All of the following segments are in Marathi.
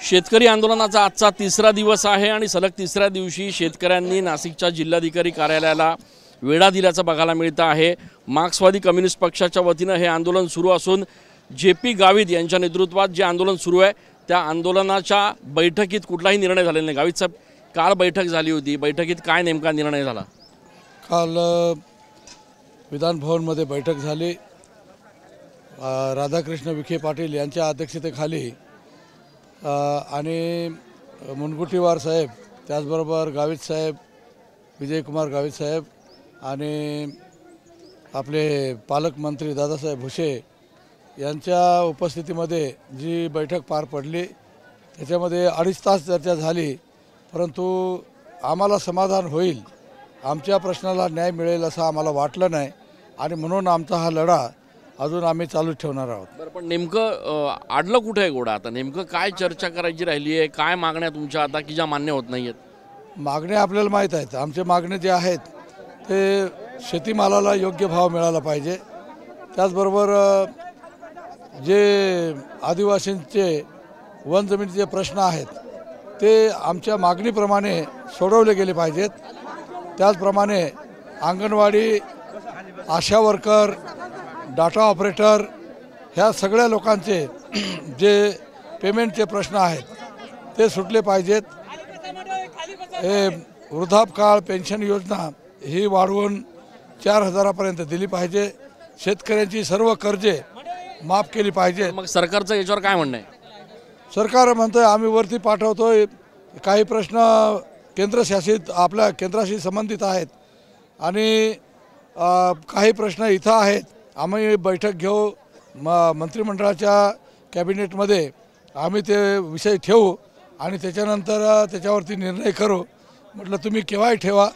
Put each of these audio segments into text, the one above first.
शेतकरी आंदोलनाचा आजचा तिसरा दिवस आहे आणि सलग तिसऱ्या दिवशी शेतकऱ्यांनी नाशिकच्या जिल्हाधिकारी कार्यालयाला वेढा दिल्याचं बघायला मिळतं आहे। मार्क्सवादी कम्युनिस्ट पक्षाच्या वतीने हे आंदोलन सुरू असून जे.पी. गावित यांच्या नेतृत्वात जे आंदोलन सुरू आहे त्या आंदोलनाच्या बैठकीत कुठलाही निर्णय झालेला नाही। गावित साहेब, काल बैठक झाली होती, बैठकीत काय नेमका निर्णय झाला? काल विधान भवनमध्ये बैठक झाली। राधाकृष्ण विखे पाटील यांच्या अध्यक्षतेखाली आणि मुनगुटीवार साहेब, त्याचबरोबर गावित साहेब, विजयकुमार गावित साहेब आणि आपले पालकमंत्री दादासाहेब भुसे यांच्या उपस्थितीमध्ये जी बैठक पार पडली त्याच्यामध्ये 2.5 तास चर्चा झाली, परंतु आम्हाला समाधान होईल, आमच्या प्रश्नाला न्याय मिळेल असं आम्हाला वाटलं नाही आणि म्हणून आमचा हा लढा अजून आम्ही चालू ठेवणार आहोत। बरं, पण नेमकं आडलं कुठे आहे घोडा? आता नेमकं काय चर्चा करायची राहिली आहे? काय मागण्या तुमच्या आता की ज्या मान्य होत नाही आहेत? मागण्या आपल्याला माहीत आहेत। आमचे मागणे जे आहेत ते शेतीमालाला योग्य भाव मिळाला पाहिजे, त्याचबरोबर जे आदिवासींचे वन जमिनीचे प्रश्न आहेत ते आमच्या मागणीप्रमाणे सोडवले गेले पाहिजेत। त्याचप्रमाणे अंगणवाडी, आशा वर्कर, डाटा ऑपरेटर ह्या सगळ्या लोकांचे जे पेमेंटचे प्रश्न आहेत ते सुटले पाहिजेत। हे वृद्धापकाळ पेन्शन योजना ही वाढवून 4,000पर्यंत दिली पाहिजे। शेतकऱ्यांची सर्व कर्जे माफ केली पाहिजे। मग सरकारचं याच्यावर काय म्हणणं आहे? सरकार म्हणतोय आम्ही वरती पाठवतोय, काही प्रश्न केंद्रशासित आपल्या केंद्राशी संबंधित आहेत आणि काही प्रश्न इथं आहेत, आम्ही बैठक घेऊ, मंत्रिमंडळाच्या कॅबिनेटमध्ये आम्ही ते विषय ठेवू आणि त्याच्यानंतर त्याच्यावरती निर्णय करू। म्हटलं तुम्ही केव्हाही ठेवा,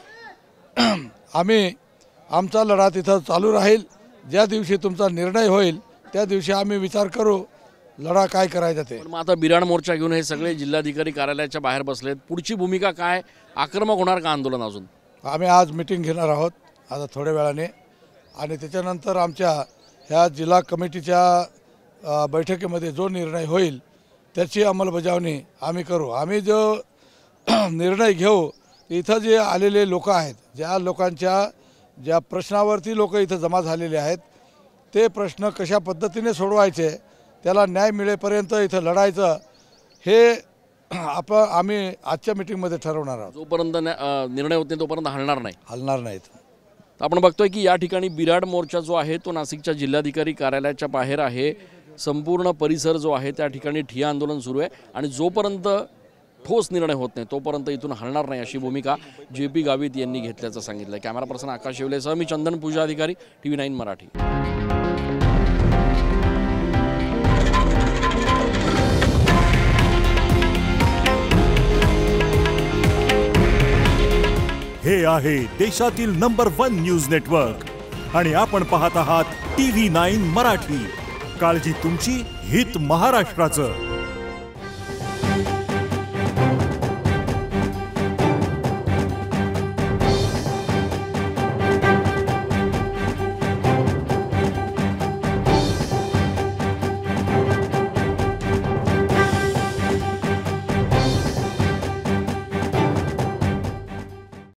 आम्ही आमचा लढा तिथं चालू राहील। ज्या दिवशी तुमचा निर्णय होईल त्या दिवशी आम्ही विचार करू लढा काय करायचा ते। पण मग आता बिराड मोर्चा घेऊन हे सगळे जिल्हाधिकारी कार्यालयाच्या बाहेर बसलेत, पुढची भूमिका काय? आक्रमक होणार का आंदोलन? अजून आम्ही आज मीटिंग घेणार आहोत आता थोड्या वेळाने आणि त्याच्यानंतर आमच्या ह्या जिल्हा कमिटीच्या बैठकीमध्ये जो निर्णय होईल त्याची अंमलबजावणी आम्ही करू। आम्ही जो निर्णय घेऊ, इथं जे आलेले लोक आहेत, ज्या लोकांच्या ज्या प्रश्नावरती लोक इथं जमा झालेले आहेत ते प्रश्न कशा पद्धतीने सोडवायचे, त्याला न्याय मिळेपर्यंत इथं लढायचं, हे आम्ही आजच्या मीटिंगमध्ये ठरवणार आहोत। जोपर्यंत निर्णय होत नाही तोपर्यंत हलणार नाहीत। आपण बघतोय की या ठिकाणी बिराड मोर्चा जो आहे तो नाशिकच्या जिल्हाधिकारी कार्यालयाच्या बाहेर आहे। संपूर्ण परिसर जो आहे त्या ठिकाणी ठिय्या आंदोलन सुरू आहे आणि जोपर्यंत ठोस निर्णय होत नाही तोपर्यंत इथून हलणार नाही अशी भूमिका जे.पी. गावित यांनी घेतल्याचं सांगितलं। कॅमेरा पर्सन आकाश शेवलेसह मी चंदन पूजा अधिकारी, TV9 मराठी। हे आहे देशातील नंबर 1 न्यूज नेटवर्क आणि आपण पाहत आहात TV9 मराठी। काळजी तुमची, हित महाराष्ट्राचं।